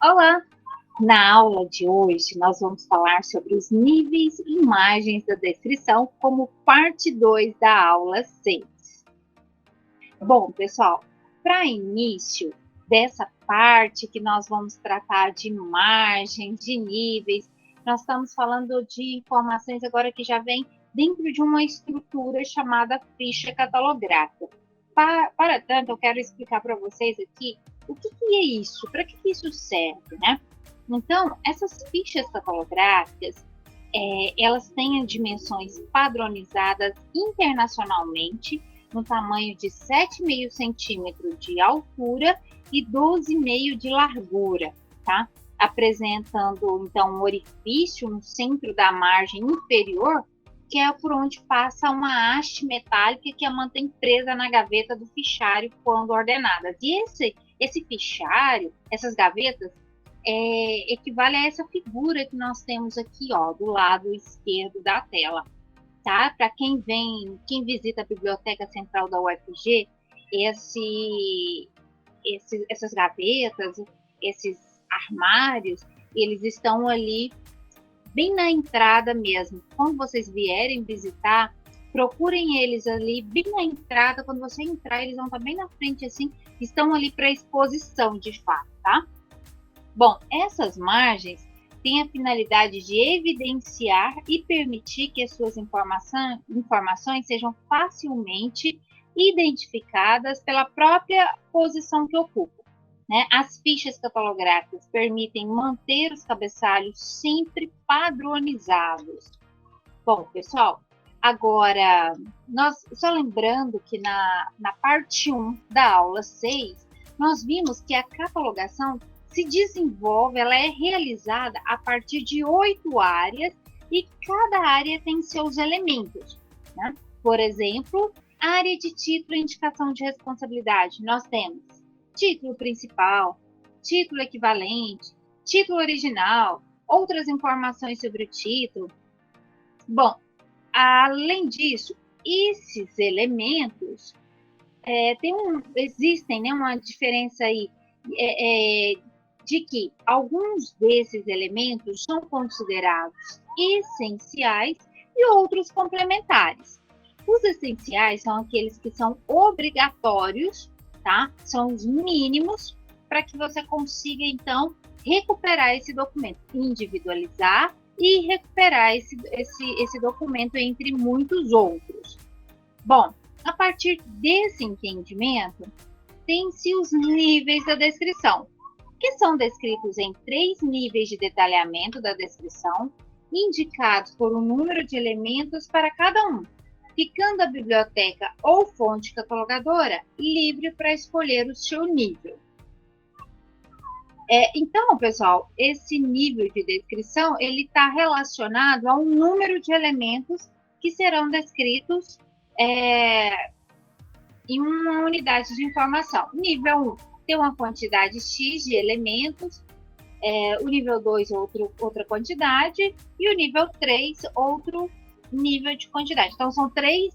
Olá! Na aula de hoje, nós vamos falar sobre os níveis e imagens da descrição como parte 2 da aula 6. Bom, pessoal, para início dessa parte que nós vamos tratar de imagens, de níveis, nós estamos falando de informações agora que já vem dentro de uma estrutura chamada ficha catalográfica. Para tanto, eu quero explicar para vocês aqui o que é isso, para que isso serve, né? Então, essas fichas catalográficas, elas têm dimensões padronizadas internacionalmente, no tamanho de 7,5 centímetros de altura e 12,5 de largura, tá? Apresentando, então, um orifício no centro da margem inferior, que é por onde passa uma haste metálica que a mantém presa na gaveta do fichário quando ordenadas. E esse fichário, essas gavetas, equivale a essa figura que nós temos aqui, ó, do lado esquerdo da tela, tá? Para quem visita a Biblioteca Central da UFG, essas gavetas, esses armários, eles estão ali bem na entrada mesmo. Quando vocês vierem visitar, procurem eles ali bem na entrada. Quando você entrar, eles vão estar bem na frente assim, estão ali para exposição de fato, tá? Bom, essas margens têm a finalidade de evidenciar e permitir que as suas informações sejam facilmente identificadas pela própria posição que ocupam, né? As fichas catalográficas permitem manter os cabeçalhos sempre padronizados. Bom, pessoal, agora, só lembrando que na parte 1 da aula 6, nós vimos que a catalogação se desenvolve, ela é realizada a partir de 8 áreas e cada área tem seus elementos, né? Por exemplo, a área de título e indicação de responsabilidade, nós temos título principal, título equivalente, título original, outras informações sobre o título. Bom, além disso, esses elementos existem, né, uma diferença aí de que alguns desses elementos são considerados essenciais e outros complementares. Os essenciais são aqueles que são obrigatórios, tá? São os mínimos para que você consiga, então, recuperar esse documento, individualizar e recuperar esse documento entre muitos outros. Bom, a partir desse entendimento, tem-se os níveis da descrição, que são descritos em 3 níveis de detalhamento da descrição, indicados por um número de elementos para cada um, ficando a biblioteca ou fonte catalogadora livre para escolher o seu nível. Então, pessoal, esse nível de descrição ele está relacionado a um número de elementos que serão descritos em uma unidade de informação. Nível 1 tem uma quantidade X de elementos, o nível 2 outra quantidade e o nível 3 outro nível de quantidade. Então, são 3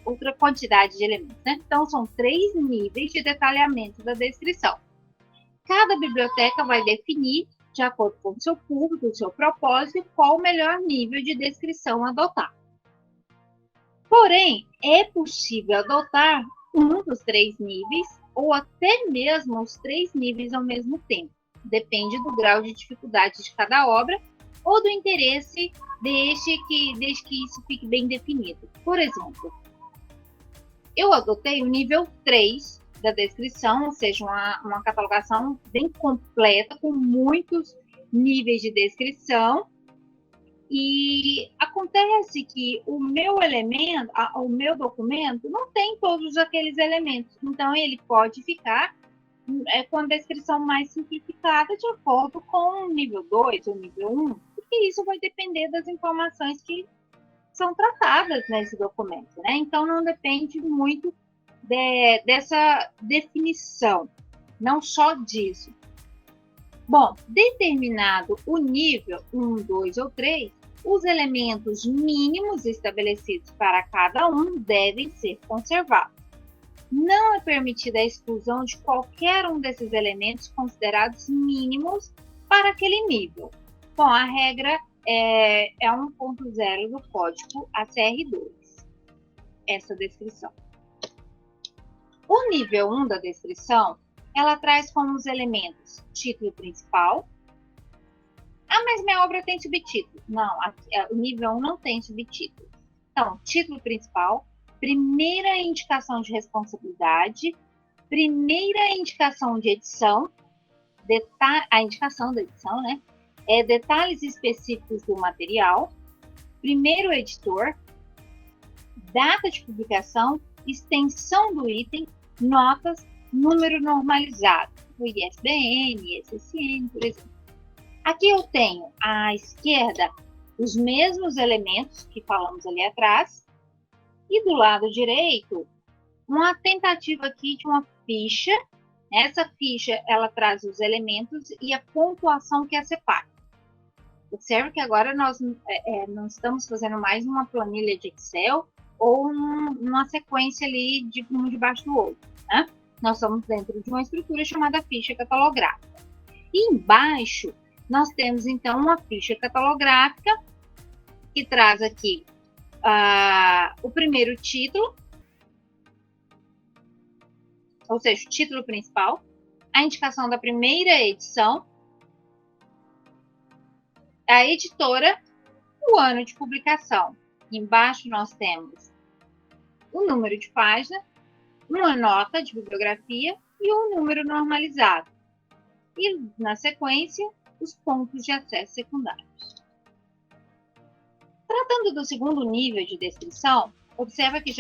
outra quantidade de elementos, né? Então, são 3 níveis de detalhamento da descrição. Cada biblioteca vai definir, de acordo com o seu público, o seu propósito, qual o melhor nível de descrição adotar. Porém, é possível adotar um dos 3 níveis ou até mesmo os 3 níveis ao mesmo tempo. Depende do grau de dificuldade de cada obra ou do interesse desde que isso fique bem definido. Por exemplo, eu adotei o nível 3 da descrição, ou seja, uma catalogação bem completa, com muitos níveis de descrição. E acontece que o meu documento não tem todos aqueles elementos. Então, ele pode ficar com a descrição mais simplificada de acordo com o nível 2 ou nível 1, porque isso vai depender das informações que são tratadas nesse documento, né? Então, não depende muito dessa definição, não só disso. Bom, determinado o nível 1, 2 ou 3, os elementos mínimos estabelecidos para cada um devem ser conservados. não é permitida a exclusão de qualquer um desses elementos considerados mínimos para aquele nível. Bom, a regra é 1.0 do código ACR2, essa descrição. O nível 1 da descrição, ela traz como os elementos título principal. Ah, mas minha obra tem subtítulo. Não, o nível 1 não tem subtítulo. Então, título principal, primeira indicação de responsabilidade, primeira indicação de edição, a indicação da edição, né? Detalhes específicos do material, primeiro editor, data de publicação, extensão do item, notas, número normalizado, o ISBN, SSN, por exemplo. Aqui eu tenho à esquerda os mesmos elementos que falamos ali atrás, e do lado direito, uma tentativa aqui de uma ficha. Essa ficha, ela traz os elementos e a pontuação que a separa. Observe que agora nós não estamos fazendo mais uma planilha de Excel ou uma sequência ali de um debaixo do outro, né? Nós estamos dentro de uma estrutura chamada ficha catalográfica. E embaixo, nós temos, então, uma ficha catalográfica que traz aqui o primeiro título, ou seja, o título principal, a indicação da primeira edição, a editora, o ano de publicação. Embaixo nós temos o número de página, uma nota de bibliografia e um número normalizado. E, na sequência, os pontos de acesso secundários. Tratando do segundo nível de descrição, observa que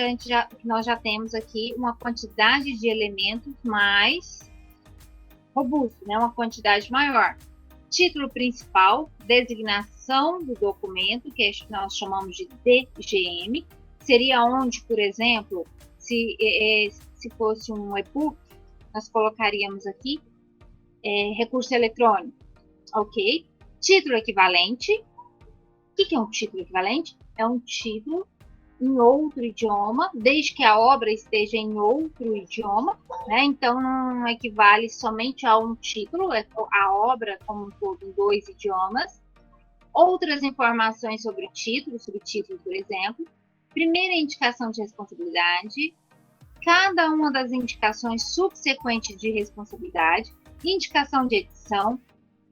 nós já temos aqui uma quantidade de elementos mais robusta, né? Uma quantidade maior. Título principal, designação do documento, que nós chamamos de DGM, seria onde, por exemplo, se fosse um e-book, nós colocaríamos aqui recurso eletrônico, ok? Título equivalente. O que é um título equivalente? É um título em outro idioma, desde que a obra esteja em outro idioma, né? Então não equivale somente a um título, a obra como um todo em 2 idiomas. Outras informações sobre o título, subtítulo, por exemplo. Primeira indicação de responsabilidade, cada uma das indicações subsequentes de responsabilidade, indicação de edição,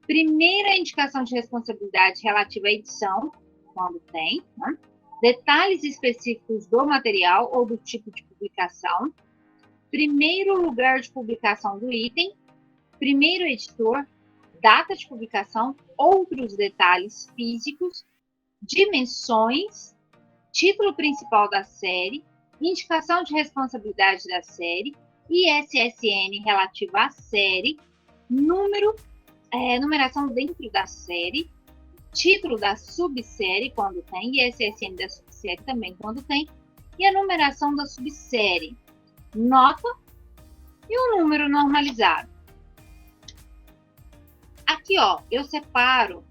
primeira indicação de responsabilidade relativa à edição, quando tem, né? Detalhes específicos do material ou do tipo de publicação, primeiro lugar de publicação do item, primeiro editor, data de publicação, outros detalhes físicos, dimensões, título principal da série, indicação de responsabilidade da série, ISSN relativa à série, numeração dentro da série, título da subsérie, quando tem, e ISSN da subsérie também, quando tem, e a numeração da subsérie, nota e o número normalizado. Aqui, ó, eu separo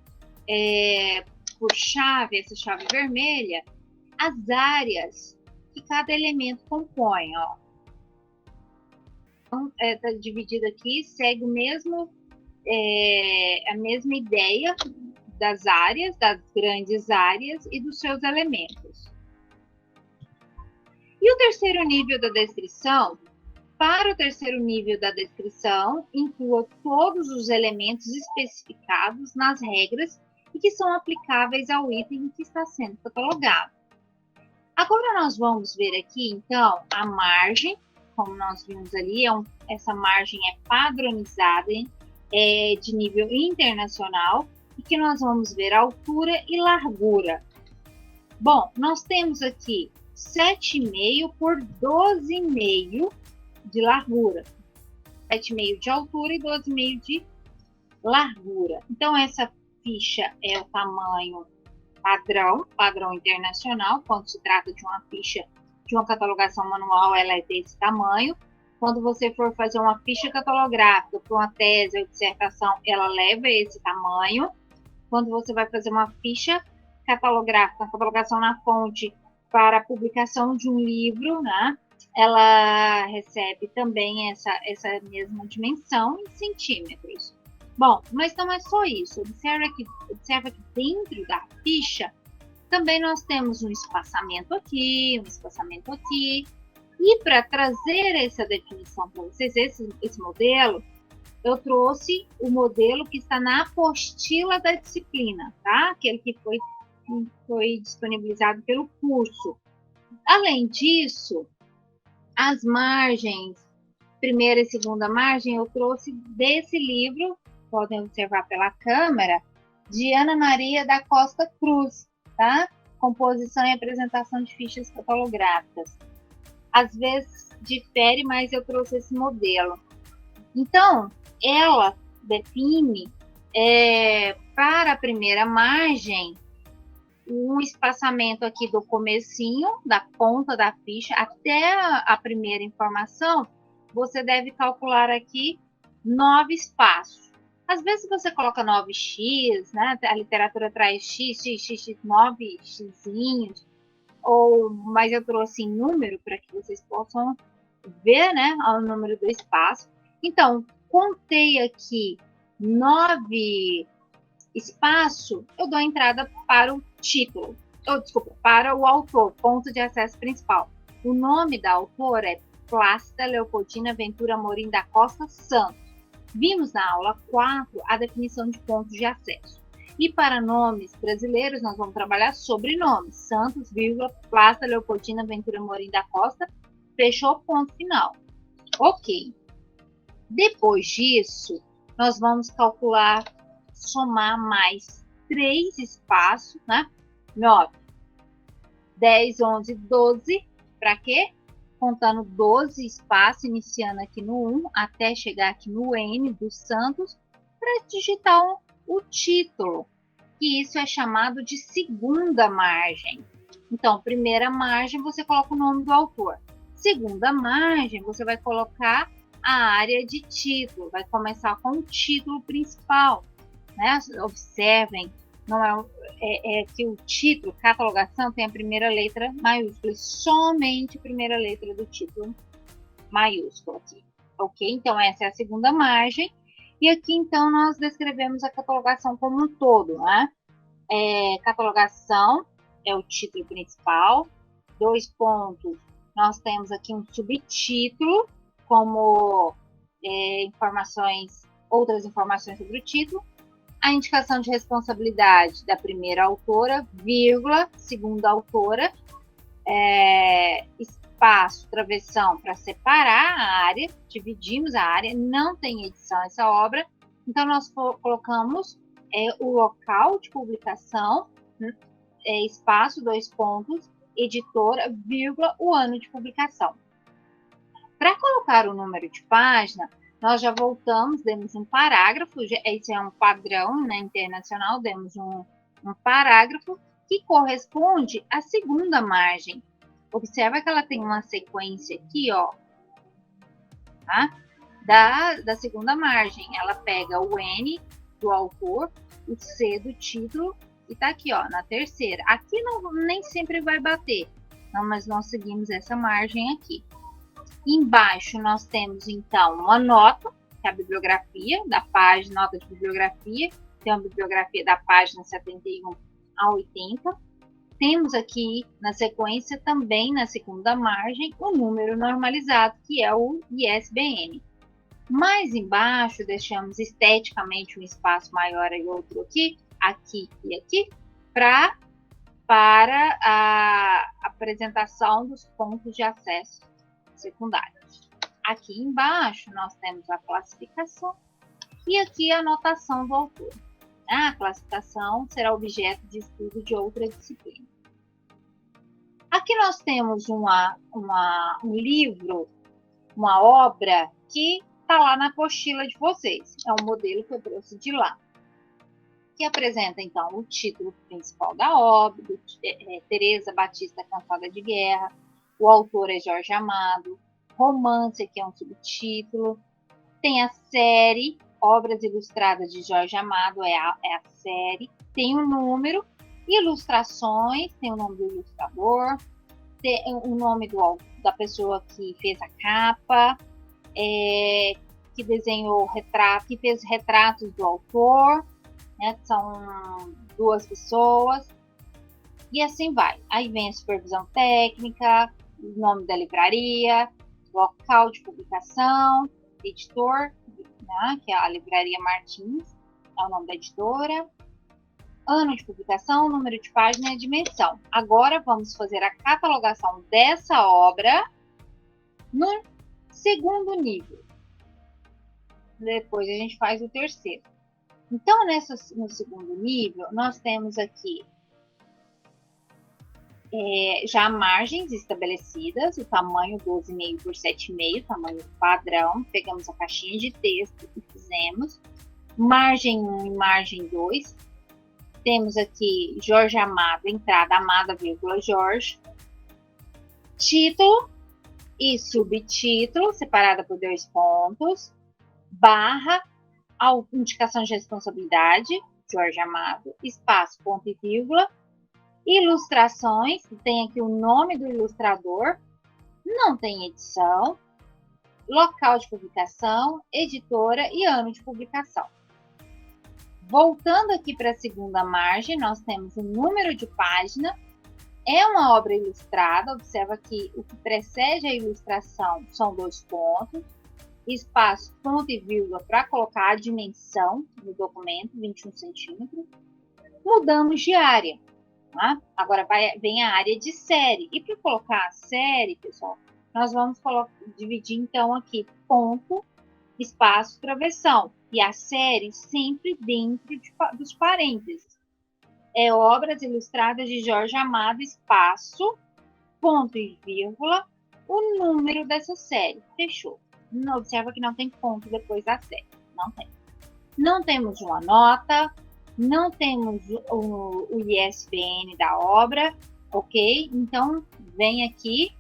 por chave, essa chave vermelha, as áreas que cada elemento compõe, ó. Então, tá dividido aqui, segue o mesmo, a mesma ideia das áreas, das grandes áreas e dos seus elementos. E o terceiro nível da descrição? Para o terceiro nível da descrição, inclua todos os elementos especificados nas regras e que são aplicáveis ao item que está sendo catalogado. Agora nós vamos ver aqui, então, a margem, como nós vimos ali, essa margem é padronizada, de nível internacional, e que nós vamos ver altura e largura. Bom, nós temos aqui 7,5 por 12,5 de largura, 7,5 de altura e 12,5 de largura. Então, essa ficha é o tamanho padrão internacional. Quando se trata de uma ficha de uma catalogação manual, ela é desse tamanho. Quando você for fazer uma ficha catalográfica para uma tese ou dissertação, ela leva esse tamanho. Quando você vai fazer uma ficha catalográfica, uma catalogação na fonte para a publicação de um livro, né? ela recebe também essa mesma dimensão em centímetros. Bom, mas não é só isso. Observa que dentro da ficha também nós temos um espaçamento aqui, um espaçamento aqui. E para trazer essa definição para vocês, esse modelo, eu trouxe o modelo que está na apostila da disciplina, tá? Aquele que foi disponibilizado pelo curso. Além disso, as margens, primeira e segunda margem, eu trouxe desse livro, podem observar pela câmera, de Ana Maria da Costa Cruz, tá? Composição e apresentação de fichas catalográficas. Às vezes difere, mas eu trouxe esse modelo. Então, ela define para a primeira margem um espaçamento aqui do comecinho, da ponta da ficha, até a primeira informação, você deve calcular aqui 9 espaços. Às vezes você coloca 9x, né? A literatura traz x, 9 xzinhos, mas eu trouxe em número para que vocês possam ver, né, o número do espaço. Então, contei aqui 9 espaços, eu dou entrada para o título, para o autor, ponto de acesso principal. O nome da autora é Plácida Leopoldina Ventura Amorim da Costa Santos. Vimos na aula 4 a definição de pontos de acesso. E para nomes brasileiros, nós vamos trabalhar sobrenomes. Santos, Plácida Leopoldina Ventura Amorim da Costa, fechou, ponto final. Ok. Depois disso, nós vamos calcular, somar mais 3 espaços, né? 9, 10, 11, 12. Para quê? Contando 12 espaços, iniciando aqui no 1, até chegar aqui no N do Santos, para digitar o título, que isso é chamado de segunda margem. Então, primeira margem, você coloca o nome do autor. Segunda margem, você vai colocar a área de título, vai começar com o título principal, né? Observem, não é que o título, catalogação, tem a primeira letra maiúscula, somente a primeira letra do título maiúscula aqui, ok? Então, essa é a segunda margem, e aqui, então, nós descrevemos a catalogação como um todo, né? Catalogação é o título principal, 2 pontos, nós temos aqui um subtítulo, como outras informações sobre o título, a indicação de responsabilidade da primeira autora, vírgula, segunda autora, espaço, travessão para separar a área, dividimos a área, não tem edição essa obra, então nós colocamos o local de publicação, espaço, 2 pontos, editora, vírgula, o ano de publicação. Para colocar o número de página, nós já voltamos, demos um parágrafo, esse é um padrão, né, internacional, demos um parágrafo que corresponde à segunda margem. Observa que ela tem uma sequência aqui, ó, tá? Da segunda margem. Ela pega o N do autor, o C do título e tá aqui, ó, na terceira. Aqui nem sempre vai bater, não, mas nós seguimos essa margem aqui. Embaixo nós temos, então, uma nota, que é a bibliografia da página, nota de bibliografia, tem uma bibliografia da página 71 a 80. Temos aqui, na sequência, também na segunda margem, o número normalizado, que é o ISBN. Mais embaixo, deixamos esteticamente um espaço maior e outro aqui e aqui, para a apresentação dos pontos de acesso secundários. Aqui embaixo nós temos a classificação e aqui a anotação do autor. A classificação será objeto de estudo de outra disciplina. Aqui nós temos um livro, uma obra que está lá na apostila de vocês. É um modelo que eu trouxe de lá. Que apresenta, então, o título principal da obra, Teresa Batista Cansada de Guerra. O autor é Jorge Amado. Romance, aqui é um subtítulo. Tem a série, Obras Ilustradas de Jorge Amado, é a série. Tem um número. Ilustrações, tem o nome do ilustrador. ter o nome da pessoa que fez a capa, que desenhou o retrato, que fez retratos do autor, né? São 2 pessoas. E assim vai. Aí vem a supervisão técnica, o nome da livraria, local de publicação, editor, né, que é a Livraria Martins, é o nome da editora, ano de publicação, número de página e dimensão. Agora vamos fazer a catalogação dessa obra no segundo nível. Depois a gente faz o terceiro. Então, no segundo nível, nós temos aqui já margens estabelecidas, o tamanho 12,5 por 7,5, tamanho padrão. Pegamos a caixinha de texto e fizemos. Margem 1 e margem 2. Temos aqui Jorge Amado, entrada Amada, vírgula Jorge. Título e subtítulo, separada por 2 pontos. Barra, indicação de responsabilidade, Jorge Amado, espaço, ponto e vírgula. Ilustrações, tem aqui o nome do ilustrador, não tem edição, local de publicação, editora e ano de publicação. Voltando aqui para a segunda margem, nós temos o número de página, é uma obra ilustrada, observa que o que precede a ilustração são 2 pontos, espaço, ponto e vírgula para colocar a dimensão do documento, 21 centímetros. Mudamos de área. Tá? Agora vem a área de série. E para colocar a série, pessoal, nós vamos dividir então aqui ponto, espaço, travessão. E a série sempre dentro dos parênteses. É obras ilustradas de Jorge Amado, espaço, ponto e vírgula, o número dessa série. Fechou. Observa que não tem ponto depois da série. Não tem. Não temos uma nota, não temos o ISBN da obra, ok? Então, vem aqui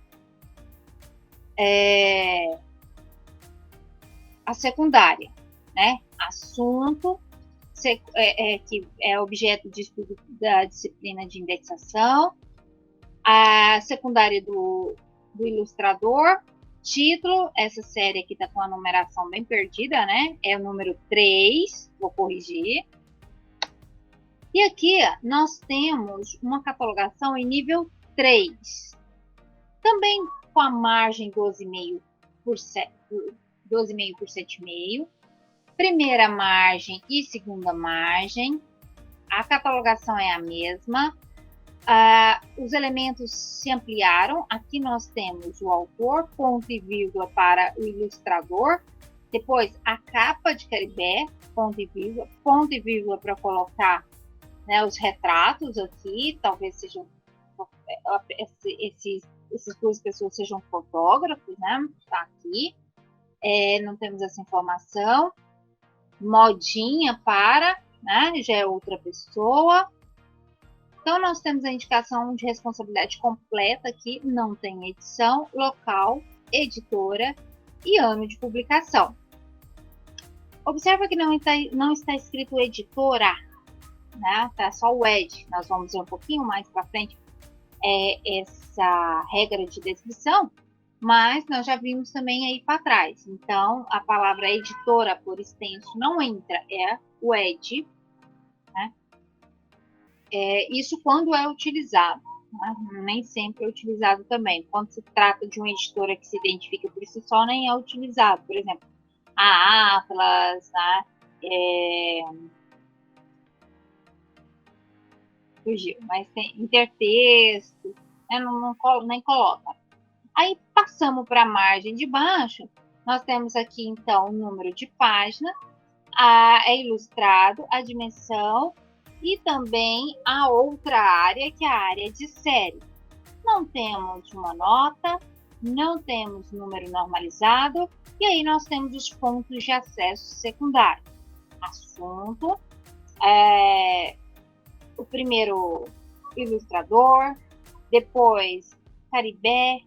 a secundária, né? Assunto, que é objeto de estudo da disciplina de indexação, a secundária do ilustrador, título, essa série aqui está com a numeração bem perdida, né? É o número 3, vou corrigir. E aqui nós temos uma catalogação em nível 3, também com a margem 12,5 por 7,5, primeira margem e segunda margem, a catalogação é a mesma, os elementos se ampliaram, aqui nós temos o autor, ponto e vírgula para o ilustrador, depois a capa de Caribé, ponto e vírgula para colocar, né, os retratos aqui, talvez sejam essas 2 pessoas sejam fotógrafos, né? Tá aqui. Não temos essa informação. Modinha para, né? Já é outra pessoa. Então, nós temos a indicação de responsabilidade completa aqui, não tem edição, local, editora e ano de publicação. Observa que não está escrito editora, né? Tá só o ed. Nós vamos ver um pouquinho mais para frente essa regra de descrição, mas nós já vimos também aí para trás. Então, a palavra editora por extenso não entra, é o ed, né? Isso quando é utilizado, né? Nem sempre é utilizado também. Quando se trata de uma editora que se identifica por si só, nem é utilizado. Por exemplo, a Atlas, né? Fugiu, mas tem intertexto, né? Nem coloca. Aí passamos para a margem de baixo, nós temos aqui então o número de página, é ilustrado, a dimensão e também a outra área, que é a área de série. Não temos uma nota, não temos número normalizado, e aí nós temos os pontos de acesso secundário. Assunto, o primeiro ilustrador, depois Caribé,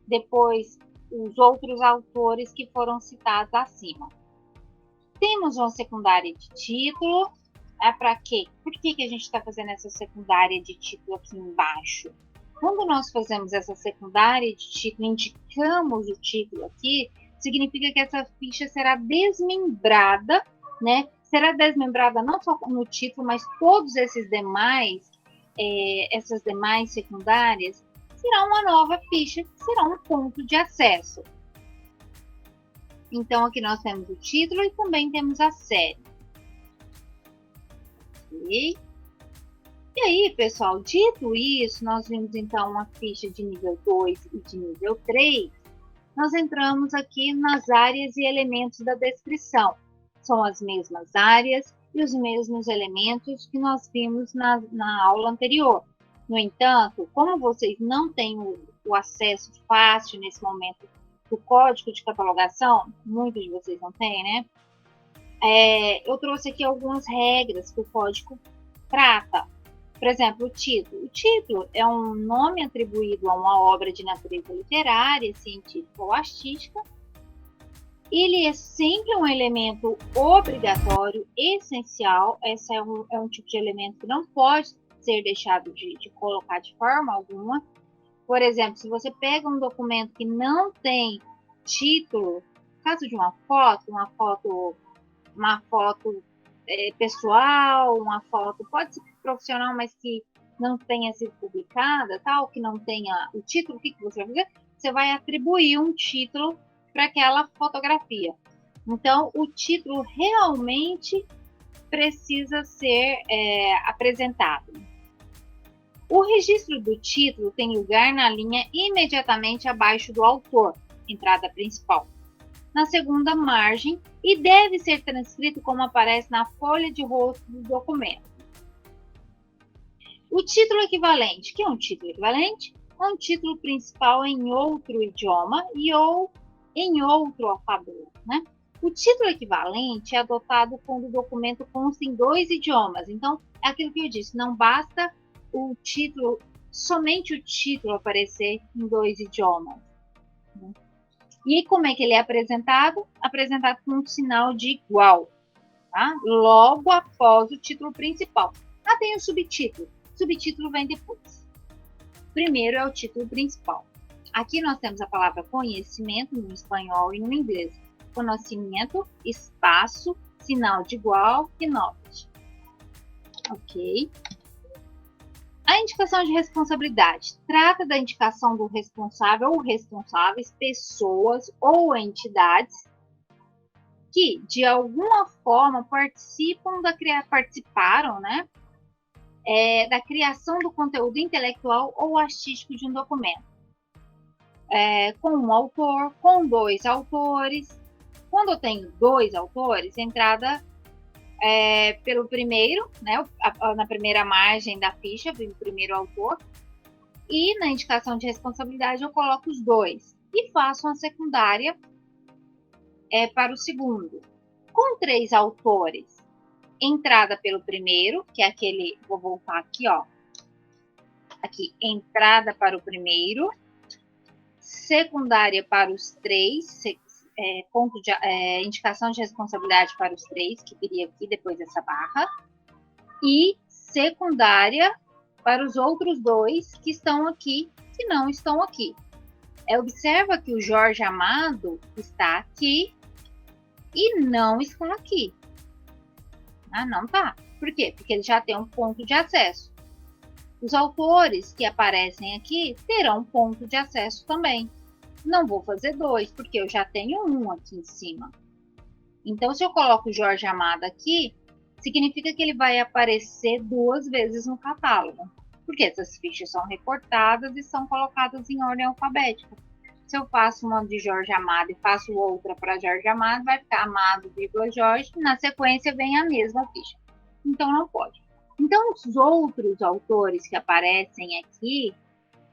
depois os outros autores que foram citados acima. Temos uma secundária de título, para quê? Por que a gente está fazendo essa secundária de título aqui embaixo? Quando nós fazemos essa secundária de título, indicamos o título aqui, significa que essa ficha será desmembrada, né? Será desmembrada não só no título, mas todos esses demais, essas demais secundárias, será uma nova ficha, que será um ponto de acesso. Então, aqui nós temos o título e também temos a série. Ok? E aí, pessoal, dito isso, nós vimos então uma ficha de nível 2 e de nível 3. Nós entramos aqui nas áreas e elementos da descrição. São as mesmas áreas e os mesmos elementos que nós vimos na aula anterior. No entanto, como vocês não têm o acesso fácil nesse momento do código de catalogação, muitos de vocês não têm, né? Eu trouxe aqui algumas regras que o código trata. Por exemplo, o título. O título é um nome atribuído a uma obra de natureza literária, científica ou artística. Ele é sempre um elemento obrigatório, essencial. Esse é um tipo de elemento que não pode ser deixado de colocar de forma alguma. Por exemplo, se você pega um documento que não tem título, no caso de uma foto pessoal, uma foto pode ser profissional, mas que não tenha sido publicada, tal, que não tenha o título, o que você vai fazer? Você vai atribuir um título para aquela fotografia. Então, o título realmente precisa ser apresentado. O registro do título tem lugar na linha imediatamente abaixo do autor, entrada principal, na segunda margem, e deve ser transcrito como aparece na folha de rosto do documento. O título equivalente. O que é um título equivalente? É um título principal em outro idioma ou em outro alfabeto, né? O título equivalente é adotado quando o documento consta em 2 idiomas. Então, é aquilo que eu disse, não basta o título, somente o título aparecer em 2 idiomas. Né? E como é que ele é apresentado? Apresentado com um sinal de igual, tá? Logo após o título principal. Tem o subtítulo. O subtítulo vem depois. Primeiro é o título principal. Aqui nós temos a palavra conhecimento no espanhol e no inglês. Conhecimento, espaço, sinal de igual e not. Ok? A indicação de responsabilidade trata da indicação do responsável ou responsáveis, pessoas ou entidades que, de alguma forma, participaram, né, da criação do conteúdo intelectual ou artístico de um documento. Com um autor, com 2 autores. Quando eu tenho 2 autores, entrada pelo primeiro, né, na primeira margem da ficha, pelo primeiro autor, e na indicação de responsabilidade eu coloco os 2 e faço uma secundária para o segundo. Com 3 autores, entrada pelo primeiro, que é aquele, vou voltar aqui, ó, aqui, entrada para o primeiro, secundária para os 3, indicação de responsabilidade para os 3, que viria aqui depois dessa barra, e secundária para os outros 2 que estão aqui, que não estão aqui. Observa que o Jorge Amado está aqui e não está aqui. Não está. Por quê? Porque ele já tem um ponto de acesso. Os autores que aparecem aqui terão um ponto de acesso também. Não vou fazer 2, porque eu já tenho 1 aqui em cima. Então, se eu coloco o Jorge Amado aqui, significa que ele vai aparecer 2 vezes no catálogo. Porque essas fichas são recortadas e são colocadas em ordem alfabética. Se eu faço uma de Jorge Amado e faço outra para Jorge Amado, vai ficar Amado, Jorge, na sequência vem a mesma ficha. Então, não pode. Então, os outros autores que aparecem aqui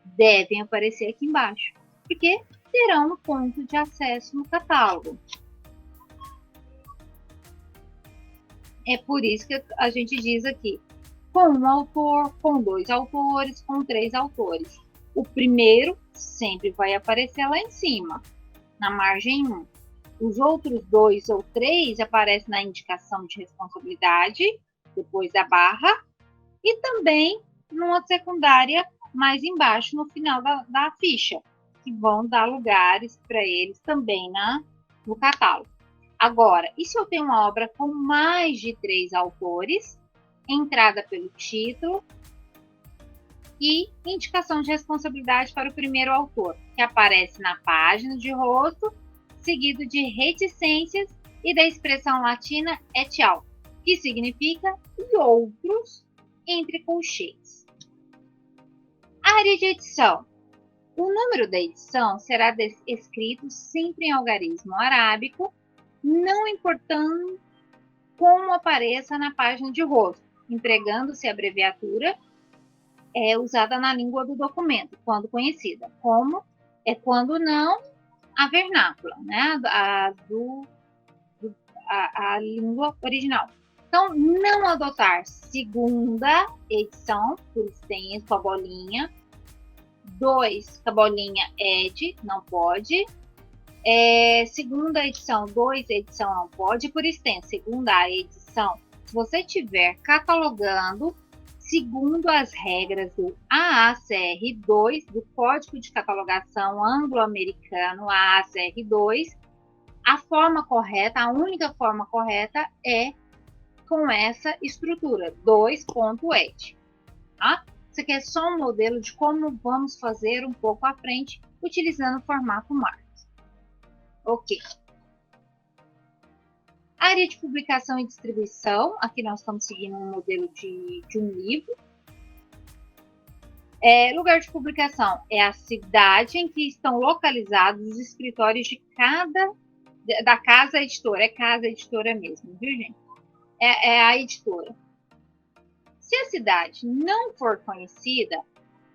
devem aparecer aqui embaixo, porque terão um ponto de acesso no catálogo. É por isso que a gente diz aqui, com 1 autor, com 2 autores, com 3 autores. O primeiro sempre vai aparecer lá em cima, na margem 1. Os outros 2 ou 3 aparecem na indicação de responsabilidade, depois da barra, e também numa secundária mais embaixo no final da ficha, que vão dar lugares para eles também no catálogo. Agora, e se eu tenho uma obra com mais de 3 autores, entrada pelo título e indicação de responsabilidade para o primeiro autor, que aparece na página de rosto, seguido de reticências e da expressão latina et al, que significa e outros, entre colchetes. Área de edição. O número da edição será escrito sempre em algarismo arábico, não importando como apareça na página de rosto, empregando-se a abreviatura usada na língua do documento, quando conhecida, como quando não, a vernácula, né? A língua original. Então, não adotar segunda edição, por extenso, com a bolinha. 2, com a bolinha ed, não pode. Segunda edição, 2 edição não pode. Por extenso, segunda edição, se você estiver catalogando segundo as regras do AACR2, do Código de Catalogação Anglo-Americano AACR2, a forma correta, a única forma correta é com essa estrutura, 2.ed. Tá? Isso aqui é só um modelo de como vamos fazer um pouco à frente, utilizando o formato MARC. Ok. Área de publicação e distribuição. Aqui nós estamos seguindo um modelo de um livro. Lugar de publicação é a cidade em que estão localizados os escritórios da casa editora. É casa editora mesmo, viu, gente? É a editora. Se a cidade não for conhecida,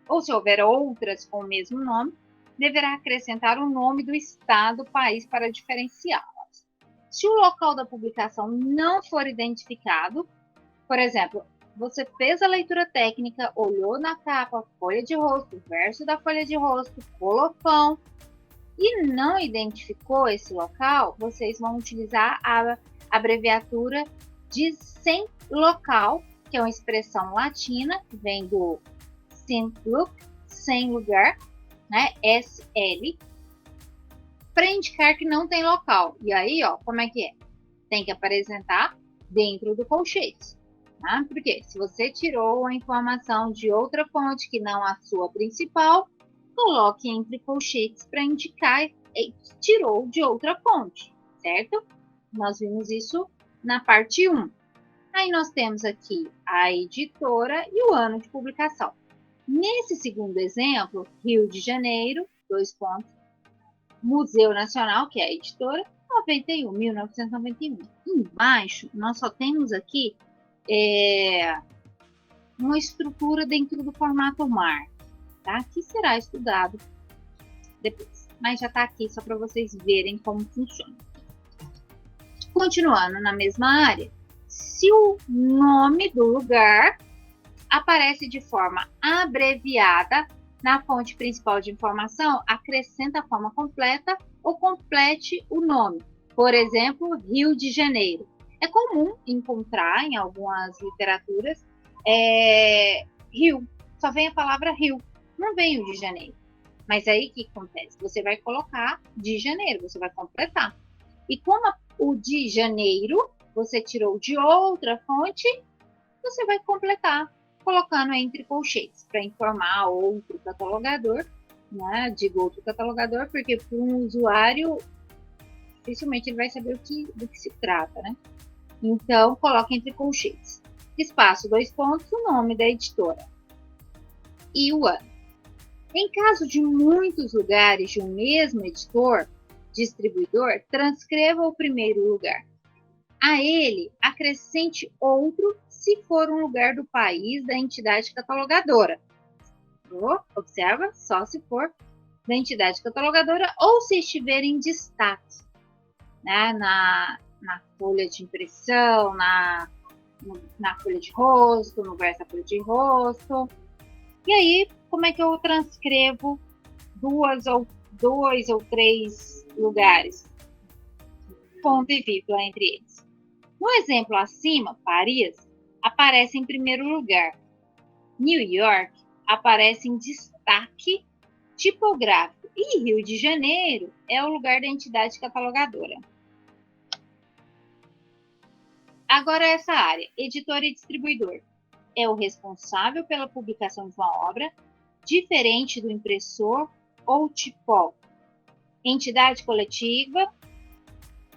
ou se houver outras com o mesmo nome, deverá acrescentar o nome do estado, país para diferenciá-las. Se o local da publicação não for identificado, por exemplo, você fez a leitura técnica, olhou na capa, folha de rosto, verso da folha de rosto, colofão, e não identificou esse local, vocês vão utilizar a abreviatura de sem local, que é uma expressão latina, que vem do sem look, sem lugar, né? SL, para indicar que não tem local. E aí, ó, como é que é? Tem que apresentar dentro do colchete. Tá? Porque se você tirou a informação de outra fonte que não a sua principal, coloque entre colchetes para indicar que tirou de outra fonte, certo? Nós vimos isso na parte 1. Aí nós temos aqui a editora e o ano de publicação. Nesse segundo exemplo, Rio de Janeiro, 2 pontos, Museu Nacional, que é a editora, 1991. Embaixo, nós só temos aqui uma estrutura dentro do formato MARC, tá? Que será estudado depois. Mas já está aqui só para vocês verem como funciona. Continuando na mesma área, se o nome do lugar aparece de forma abreviada na fonte principal de informação, acrescenta a forma completa ou complete o nome. Por exemplo, Rio de Janeiro. É comum encontrar em algumas literaturas Rio, só vem a palavra Rio, não vem o de Janeiro. Mas aí o que acontece? Você vai colocar de Janeiro, você vai completar. E como o de Janeiro você tirou de outra fonte, você vai completar colocando entre colchetes para informar outro catalogador, né? Digo outro catalogador, porque para um usuário dificilmente ele vai saber do que se trata, né? Então, coloque entre colchetes. Espaço, 2 pontos, o nome da editora e o ano. Em caso de muitos lugares de um mesmo editor, distribuidor, transcreva o primeiro lugar. A ele, acrescente outro se for um lugar do país da entidade catalogadora. Observa, só se for da entidade catalogadora ou se estiver em destaque, né, na folha de impressão, na folha de rosto, no verso da folha de rosto. E aí, como é que eu transcrevo dois ou três lugares? Ponto e vírgula entre eles. No exemplo acima, Paris aparece em primeiro lugar. New York aparece em destaque tipográfico. E Rio de Janeiro é o lugar da entidade catalogadora. Agora essa área, editor e distribuidor. É o responsável pela publicação de uma obra, diferente do impressor ou tipógrafo. Entidade coletiva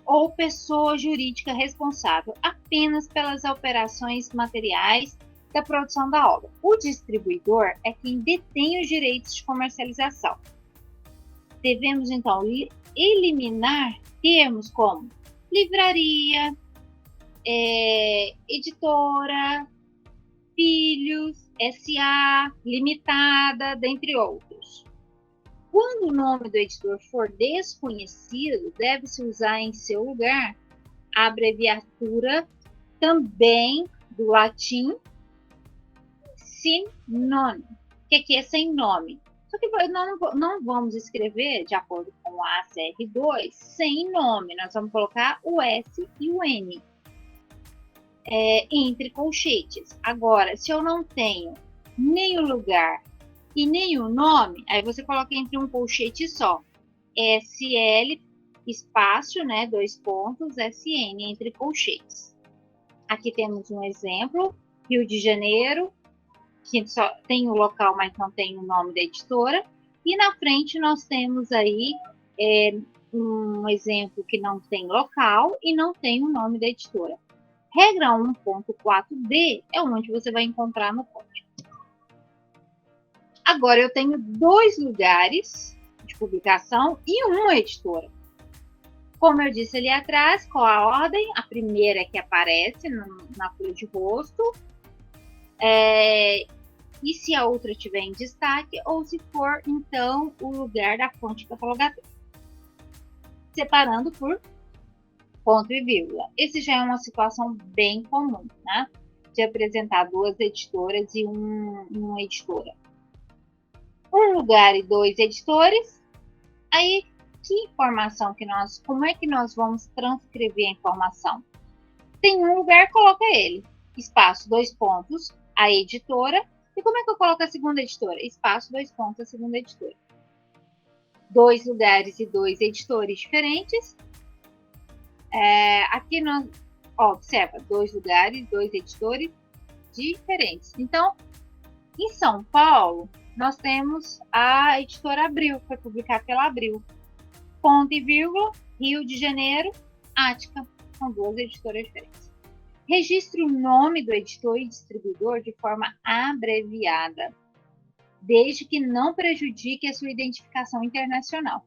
ou pessoa jurídica responsável apenas pelas operações materiais da produção da obra. O distribuidor é quem detém os direitos de comercialização. Devemos, então, eliminar termos como livraria, editora, filhos, SA, limitada, dentre outros. Quando o nome do editor for desconhecido, deve-se usar em seu lugar a abreviatura também do latim sin nome, que aqui é sem nome. Só que não vamos escrever, de acordo com a ACR2, sem nome. Nós vamos colocar o S e o N entre colchetes. Agora, se eu não tenho nem o lugar e nem o nome, aí você coloca entre um colchete só. SL, espaço, né, 2 pontos, SN, entre colchetes. Aqui temos um exemplo, Rio de Janeiro, que só tem o local, mas não tem o nome da editora. E na frente nós temos aí um exemplo que não tem local e não tem o nome da editora. Regra 1.4d é onde você vai encontrar no código. Agora eu tenho 2 lugares de publicação e uma editora. Como eu disse ali atrás, qual a ordem? A primeira que aparece na folha de rosto. E se a outra estiver em destaque, ou se for, então, o lugar da fonte catalogadora. Separando por ponto e vírgula. Esse já é uma situação bem comum, né? De apresentar 2 editoras e uma editora. Um lugar e 2 editores. Aí, que informação como é que nós vamos transcrever a informação? Tem um lugar, coloca ele. Espaço, 2 pontos, a editora. E como é que eu coloco a segunda editora? Espaço, 2 pontos, a segunda editora. 2 lugares e 2 editores diferentes. Aqui nós, observa, 2 lugares, 2 editores diferentes. Então, em São Paulo, nós temos a editora Abril, que foi publicada pela Abril. Ponto e vírgula, Rio de Janeiro, Ática. São 2 editoras diferentes. Registre o nome do editor e distribuidor de forma abreviada, desde que não prejudique a sua identificação internacional.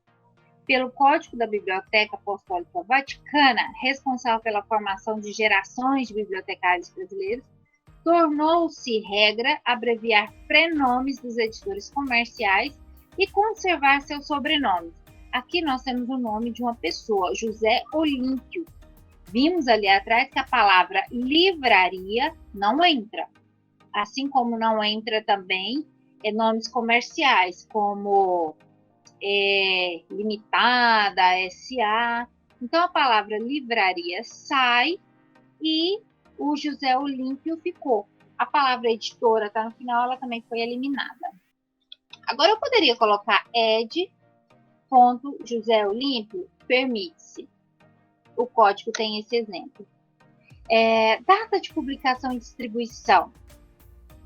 Pelo Código da Biblioteca Apostólica Vaticana, responsável pela formação de gerações de bibliotecários brasileiros, tornou-se regra abreviar prenomes dos editores comerciais e conservar seus sobrenomes. Aqui nós temos o nome de uma pessoa, José Olímpio. Vimos ali atrás que a palavra livraria não entra. Assim como não entra também nomes comerciais, como limitada, SA. Então, a palavra livraria sai e o José Olímpio ficou. A palavra editora está no final, ela também foi eliminada. Agora, eu poderia colocar José Olímpio, permite-se. O código tem esse exemplo. Data de publicação e distribuição.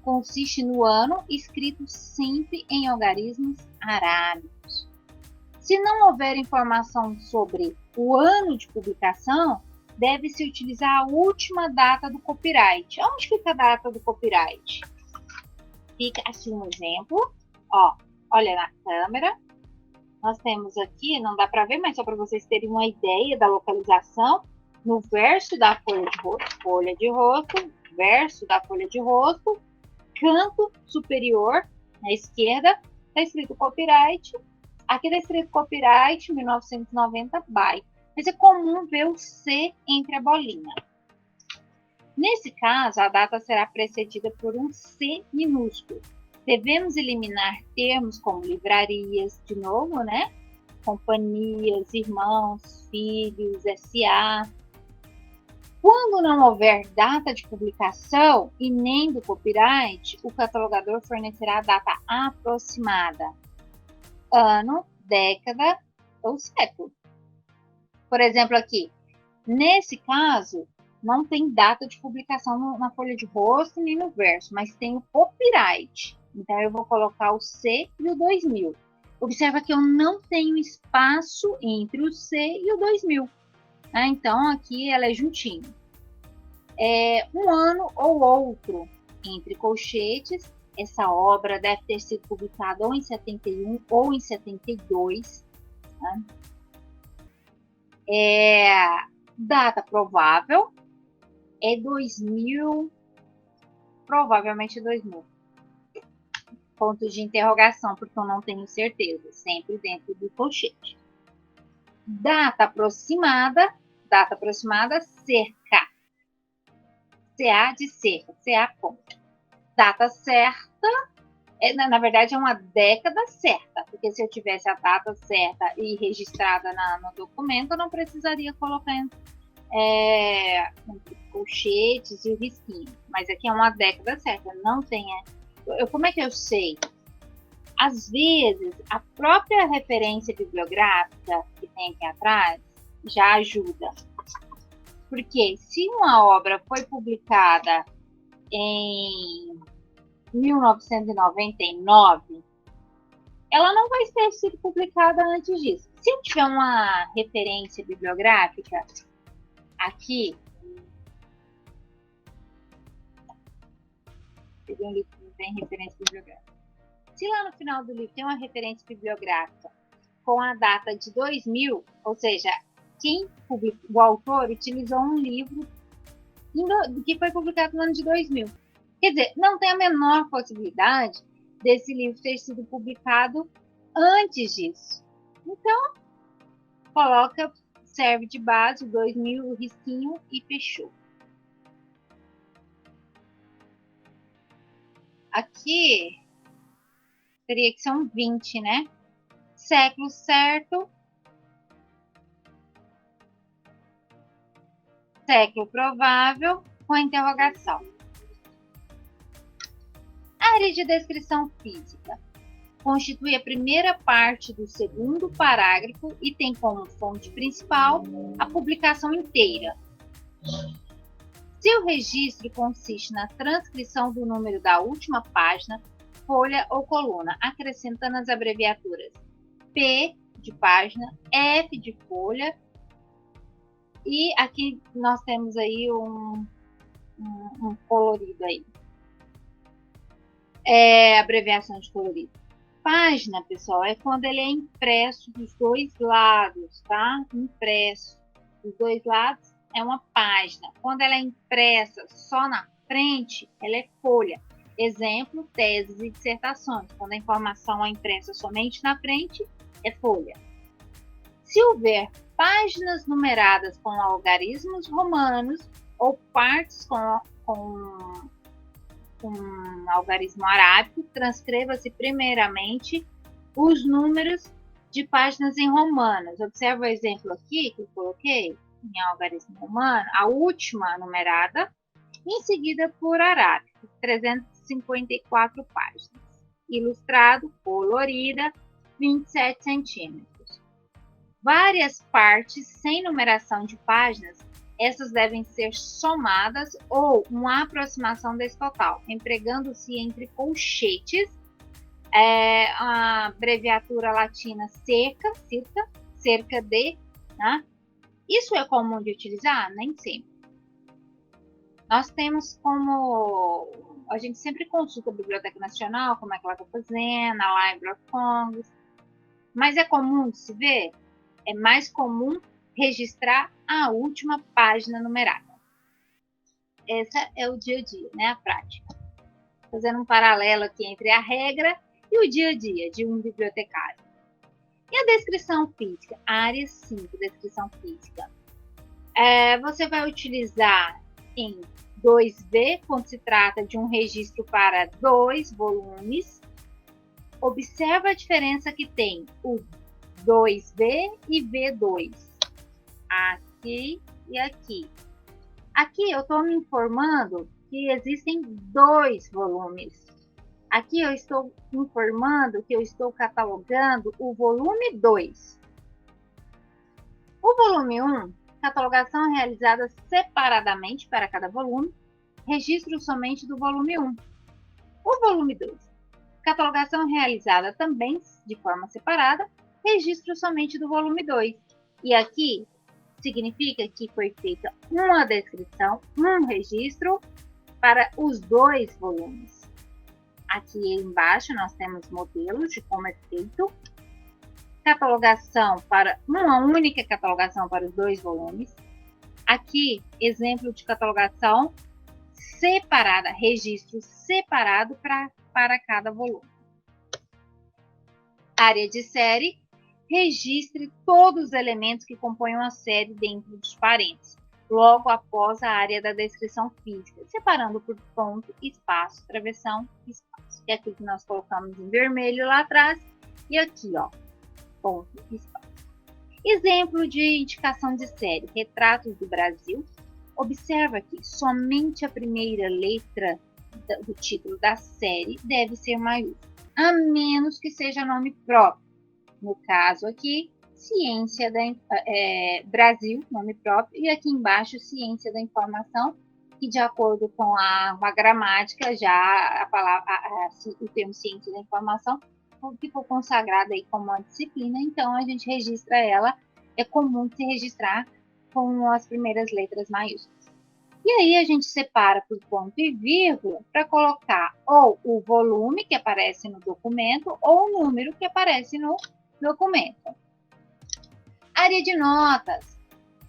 Consiste no ano, escrito sempre em algarismos arábicos. Se não houver informação sobre o ano de publicação, deve-se utilizar a última data do copyright. Onde fica a data do copyright? Fica assim um exemplo. Olha na câmera. Nós temos aqui, não dá para ver, mas só para vocês terem uma ideia da localização, no verso da folha de rosto, verso da folha de rosto, canto superior, na esquerda, está escrito copyright. Aqui está escrito copyright 1990 by. Mas é comum ver o C entre a bolinha. Nesse caso, a data será precedida por um C minúsculo. Devemos eliminar termos como livrarias, de novo, né? Companhias, irmãos, filhos, SA. Quando não houver data de publicação e nem do copyright, o catalogador fornecerá a data aproximada, ano, década ou século. Por exemplo, aqui, nesse caso, não tem data de publicação na folha de rosto nem no verso, mas tem o copyright. Então, eu vou colocar o C e o 2000. Observa que eu não tenho espaço entre o C e o 2000. Né? Então, aqui ela é juntinho. Um ano ou outro, entre colchetes. Essa obra deve ter sido publicada ou em 71 ou em 72. Né? Data provável é 2000, provavelmente 2000. Ponto de interrogação, porque eu não tenho certeza, sempre dentro do colchete. Data aproximada, cerca. CA de cerca, CA ponto. Data certa, na verdade é uma década certa, porque se eu tivesse a data certa e registrada no documento, eu não precisaria colocar colchetes e o risquinho. Mas aqui é uma década certa, não tem. Como é que eu sei? Às vezes, a própria referência bibliográfica que tem aqui atrás já ajuda. Porque se uma obra foi publicada em 1999, ela não vai ter sido publicada antes disso. Se eu tiver uma referência bibliográfica aqui, um livro que não tem referência bibliográfica. Se lá no final do livro tem uma referência bibliográfica com a data de 2000, ou seja, o autor utilizou um livro que foi publicado no ano de 2000. Quer dizer, não tem a menor possibilidade desse livro ter sido publicado antes disso. Então, serve de base o 2000, o risquinho e fechou. Aqui teria que ser um 20, né? Século certo. Século provável com interrogação. Área de descrição física. Constitui a primeira parte do segundo parágrafo e tem como fonte principal a publicação inteira. Se o registro consiste na transcrição do número da última página, folha ou coluna, acrescentando as abreviaturas P de página, F de folha, e aqui nós temos aí um colorido aí. Abreviação de colorido. Página, pessoal, é quando ele é impresso dos dois lados, tá? Impresso dos dois lados é uma página. Quando ela é impressa só na frente, ela é folha. Exemplo, teses e dissertações. Quando a informação é impressa somente na frente, é folha. Se houver páginas numeradas com algarismos romanos ou partes com algarismo arábico, transcreva-se primeiramente os números de páginas em romanas. Observa o exemplo aqui que eu coloquei em algarismo romano, a última numerada, em seguida por arábico, 354 páginas. Ilustrado, colorida, 27 centímetros. Várias partes sem numeração de páginas, essas devem ser somadas ou uma aproximação desse total, empregando-se entre colchetes a abreviatura latina cerca de, né? Isso é comum de utilizar? Nem sempre. Nós temos como... A gente sempre consulta a Biblioteca Nacional, como é que ela está fazendo, a Library of Congress, mas é comum de se ver? É mais comum registrar a última página numerada. Essa é o dia a dia, né? A prática. Fazendo um paralelo aqui entre a regra e o dia a dia de um bibliotecário. E a descrição física? Área 5, descrição física. Você vai utilizar em 2V, quando se trata de um registro para 2 volumes. Observa a diferença que tem o 2V e V2. Aqui e aqui. Aqui eu estou me informando que existem 2 volumes. Aqui eu estou informando que eu estou catalogando o volume 2. O volume 1, catalogação realizada separadamente para cada volume, registro somente do volume 1. O volume 2, catalogação realizada também de forma separada, registro somente do volume 2. E aqui significa que foi feita uma descrição, um registro para os 2 volumes. Aqui embaixo nós temos modelos de como é feito, catalogação para uma única catalogação para os 2 volumes. Aqui, exemplo de catalogação separada, registro separado para cada volume. Área de série, registre todos os elementos que compõem a série dentro dos parênteses, logo após a área da descrição física, separando por ponto, espaço, travessão, espaço. E aqui que nós colocamos em vermelho lá atrás, e aqui, ó, ponto, espaço. Exemplo de indicação de série, retratos do Brasil. Observa que somente a primeira letra do título da série deve ser maiúscula, a menos que seja nome próprio. No caso aqui, Ciência da Brasil, nome próprio, e aqui embaixo, Ciência da Informação, que de acordo com a gramática, já a palavra, o termo Ciência da Informação ficou consagrada aí como uma disciplina, então a gente registra ela, é comum se registrar com as primeiras letras maiúsculas. E aí a gente separa por ponto e vírgula para colocar ou o volume que aparece no documento ou o número que aparece no documento. Área de notas.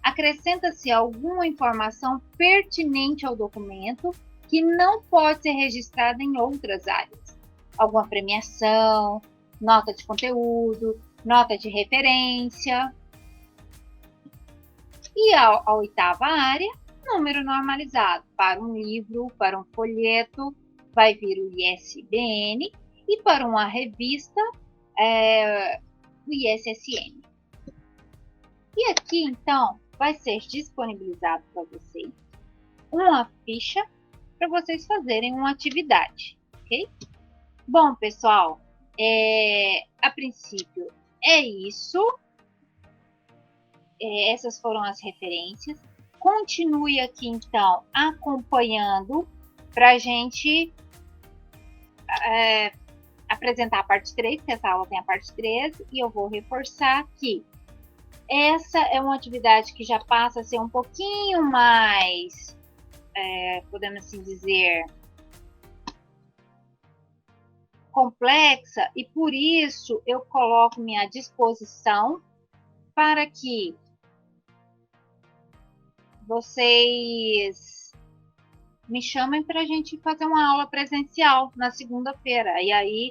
Acrescenta-se alguma informação pertinente ao documento que não pode ser registrada em outras áreas. Alguma premiação, nota de conteúdo, nota de referência. E a 8ª área, número normalizado. Para um livro, para um folheto, vai vir o ISBN, e para uma revista, o ISSN. E aqui, então, vai ser disponibilizado para vocês uma ficha para vocês fazerem uma atividade, ok? Bom, pessoal, a princípio é isso. Essas foram as referências. Continue aqui, então, acompanhando para a gente apresentar a parte 3, que essa aula tem a parte 3, e eu vou reforçar que essa é uma atividade que já passa a ser um pouquinho mais, podemos assim dizer, complexa, e por isso eu coloco-me à disposição para que vocês me chamem para a gente fazer uma aula presencial na segunda-feira. E aí,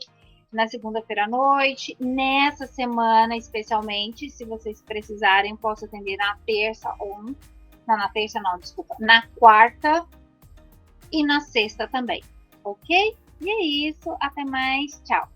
na segunda-feira à noite, nessa semana especialmente, se vocês precisarem, posso atender na terça ou na quarta e na sexta também, ok? E é isso, até mais, tchau!